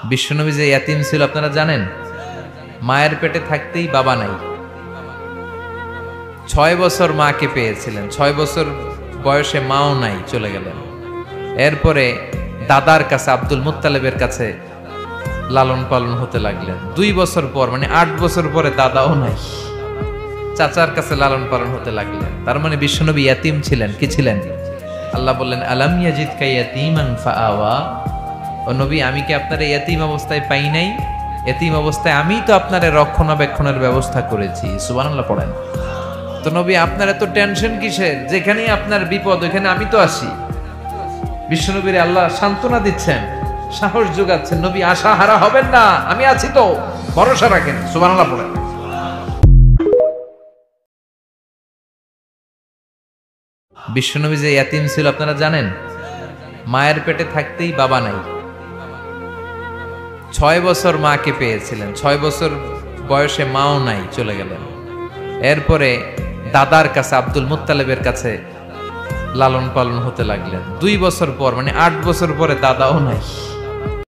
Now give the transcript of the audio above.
বিশ্বনবী যে ইয়াতিম ছিল আপনারা জানেন? মায়ের পেটে থাকতেই বাবা নাই। 6 বছর মাকে পেয়েছিলেন, 6 বছর বয়সে মাও নাই, চলে গেলেন। এরপরে দাদার কাছে, আব্দুল মুত্তালিবের কাছে লালন পালন হতে লাগলেন। 2 বছর পর, মানে 8 বছর পরে দাদাও নাই, চাচার কাছে লালন পালন হতে লাগলেন। তার মানে বিশ্বনবী ইয়াতিম ছিলেন। কি ছিলেন? আল্লাহ বললেন, আলাম ইয়াজিদকা ইয়াতীমান ফাআওয়া। ও নবী, আমি কি আপনার ইয়াতিম অবস্থায় পাই নাই? ইয়াতিম অবস্থায় আমি তো আপনার রক্ষণাবেক্ষণের ব্যবস্থা করেছি। সুবহানাল্লাহ পড়েন। তো নবী, আপনার এত টেনশন কিসের? যেখানেই আপনার বিপদ ওখানে আমি তো আছি। বিশ্বনবীর আল্লাহ সান্ত্বনা দিচ্ছেন, সাহস যোগাচ্ছেন, নবী আশাহারা হবেন না, আমি আছি তো, ভরসা রাখেন। সুবহানাল্লাহ পড়েন। বিশ্বনবী যে ইয়াতিম ছিল আপনারা জানেন? মায়ের পেটে থাকতেই বাবা নাই। 6 বছর মাকে পেয়েছিলেন, 6 বছর বয়সে মাও নাই, চলে গেলেন। এরপরে দাদার কাছে, আব্দুল মুত্তালিবের কাছে লালন পালন হতে লাগলেন। 2 বছর পর, মানে 8 বছর পরে দাদাও নাই,